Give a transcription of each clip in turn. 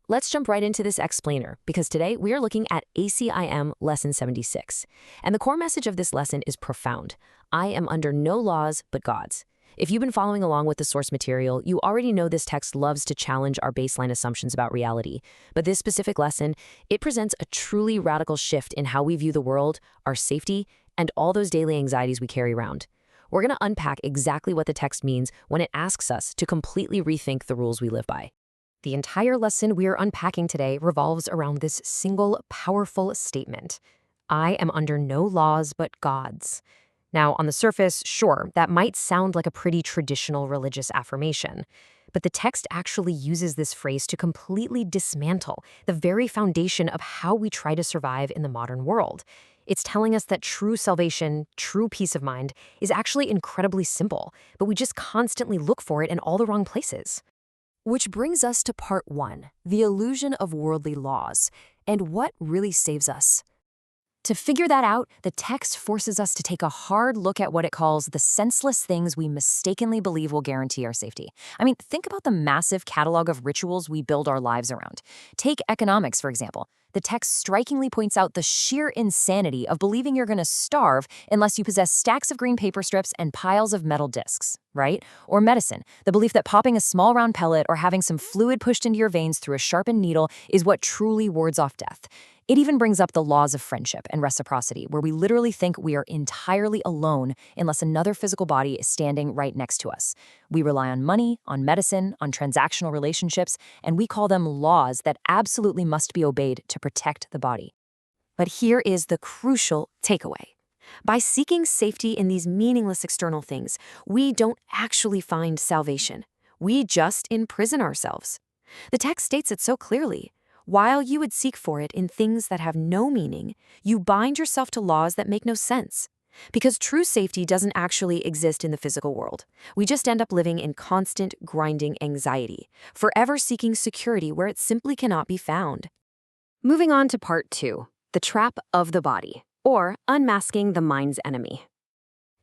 Let's jump right into this explainer, because today we are looking at ACIM Lesson 76. And the core message of this lesson is profound. I am under no laws but God's. If you've been following along with the source material, you already know this text loves to challenge our baseline assumptions about reality. But this specific lesson, it presents a truly radical shift in how we view the world, our safety, and all those daily anxieties we carry around. We're going to unpack exactly what the text means when it asks us to completely rethink the rules we live by. The entire lesson we are unpacking today revolves around this single, powerful statement. I am under no laws but God's. Now, on the surface, sure, that might sound like a pretty traditional religious affirmation. But the text actually uses this phrase to completely dismantle the very foundation of how we try to survive in the modern world. It's telling us that true salvation, true peace of mind, is actually incredibly simple, but we just constantly look for it in all the wrong places. Which brings us to part 1, the illusion of worldly laws, and what really saves us. To figure that out, the text forces us to take a hard look at what it calls the senseless things we mistakenly believe will guarantee our safety. I mean, think about the massive catalog of rituals we build our lives around. Take economics, for example. The text strikingly points out the sheer insanity of believing you're going to starve unless you possess stacks of green paper strips and piles of metal discs, right? Or medicine, the belief that popping a small round pellet or having some fluid pushed into your veins through a sharpened needle is what truly wards off death. It even brings up the laws of friendship and reciprocity, where we literally think we are entirely alone unless another physical body is standing right next to us. We rely on money, on medicine, on transactional relationships, and we call them laws that absolutely must be obeyed to protect the body. But here is the crucial takeaway. By seeking safety in these meaningless external things, we don't actually find salvation. We just imprison ourselves. The text states it so clearly. While you would seek for it in things that have no meaning, you bind yourself to laws that make no sense. Because true safety doesn't actually exist in the physical world. We just end up living in constant, grinding anxiety, forever seeking security where it simply cannot be found. Moving on to part 2, the trap of the body, or unmasking the mind's enemy.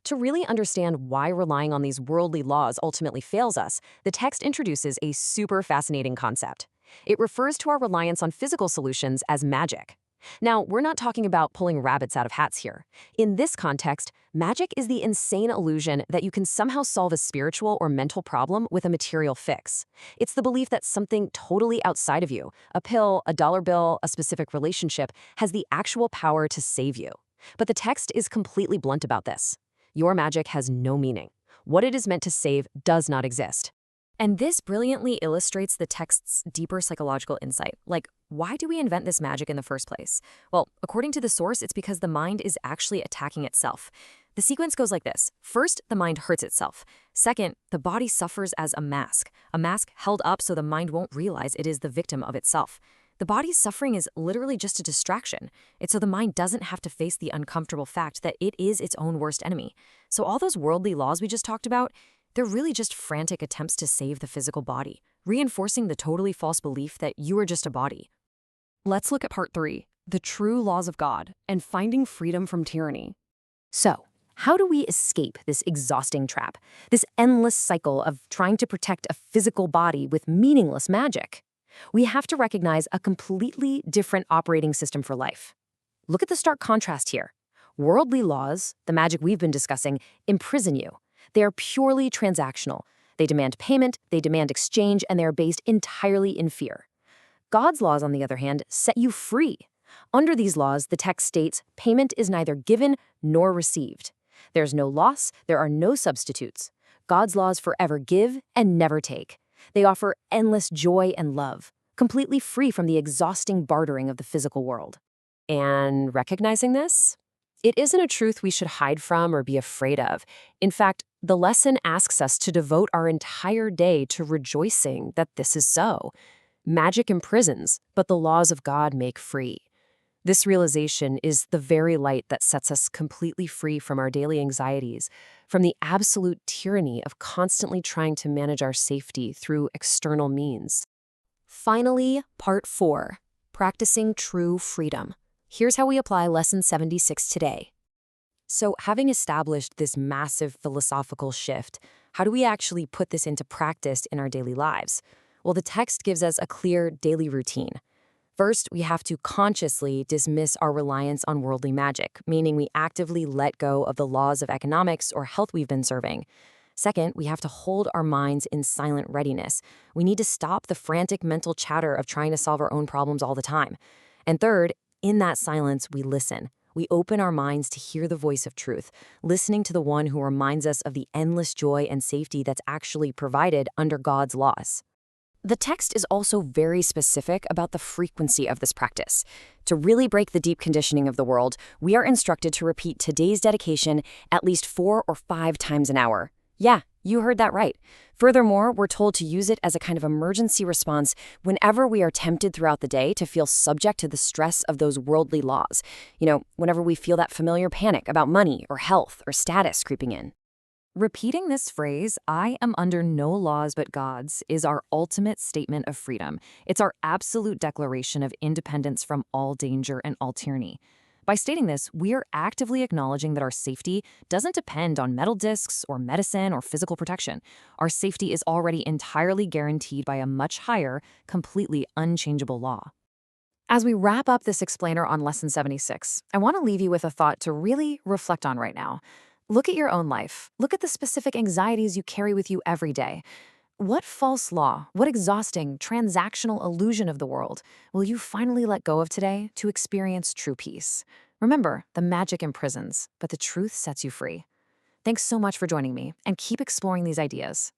To really understand why relying on these worldly laws ultimately fails us, the text introduces a super fascinating concept. It refers to our reliance on physical solutions as magic. Now, we're not talking about pulling rabbits out of hats here. In this context, magic is the insane illusion that you can somehow solve a spiritual or mental problem with a material fix. It's the belief that something totally outside of you, a pill, a dollar bill, a specific relationship, has the actual power to save you. But the text is completely blunt about this. Your magic has no meaning. What it is meant to save does not exist. And this brilliantly illustrates the text's deeper psychological insight. Like, why do we invent this magic in the first place? Well, according to the source, it's because the mind is actually attacking itself. The sequence goes like this. First, the mind hurts itself. Second, the body suffers as a mask held up so the mind won't realize it is the victim of itself. The body's suffering is literally just a distraction. It's so the mind doesn't have to face the uncomfortable fact that it is its own worst enemy. So all those worldly laws we just talked about, they're really just frantic attempts to save the physical body, reinforcing the totally false belief that you are just a body. Let's look at part 3, the true laws of God and finding freedom from tyranny. So, how do we escape this exhausting trap, this endless cycle of trying to protect a physical body with meaningless magic? We have to recognize a completely different operating system for life. Look at the stark contrast here. Worldly laws, the magic we've been discussing, imprison you. They are purely transactional. They demand payment, they demand exchange, and they are based entirely in fear. God's laws, on the other hand, set you free. Under these laws, the text states, payment is neither given nor received. There's no loss, there are no substitutes. God's laws forever give and never take. They offer endless joy and love, completely free from the exhausting bartering of the physical world. And recognizing this? It isn't a truth we should hide from or be afraid of. In fact, the lesson asks us to devote our entire day to rejoicing that this is so. Magic imprisons, but the laws of God make free. This realization is the very light that sets us completely free from our daily anxieties, from the absolute tyranny of constantly trying to manage our safety through external means. Finally, part 4, practicing true freedom. Here's how we apply Lesson 76 today. So, having established this massive philosophical shift, how do we actually put this into practice in our daily lives? Well, the text gives us a clear daily routine. First, we have to consciously dismiss our reliance on worldly magic, meaning we actively let go of the laws of economics or health we've been serving. Second, we have to hold our minds in silent readiness. We need to stop the frantic mental chatter of trying to solve our own problems all the time. And third, in that silence, we listen. We open our minds to hear the voice of truth, listening to the one who reminds us of the endless joy and safety that's actually provided under God's laws. The text is also very specific about the frequency of this practice. To really break the deep conditioning of the world, we are instructed to repeat today's dedication at least 4 or 5 times an hour. Yeah, you heard that right. Furthermore, we're told to use it as a kind of emergency response whenever we are tempted throughout the day to feel subject to the stress of those worldly laws. Whenever we feel that familiar panic about money or health or status creeping in. Repeating this phrase, "I am under no laws but God's," is our ultimate statement of freedom. It's our absolute declaration of independence from all danger and all tyranny. By stating this, we are actively acknowledging that our safety doesn't depend on metal discs or medicine or physical protection. Our safety is already entirely guaranteed by a much higher, completely unchangeable law. As we wrap up this explainer on Lesson 76, I want to leave you with a thought to really reflect on right now. Look at your own life. Look at the specific anxieties you carry with you every day. What false law, what exhausting, transactional illusion of the world will you finally let go of today to experience true peace? Remember, the magic imprisons, but the truth sets you free. Thanks so much for joining me, and keep exploring these ideas.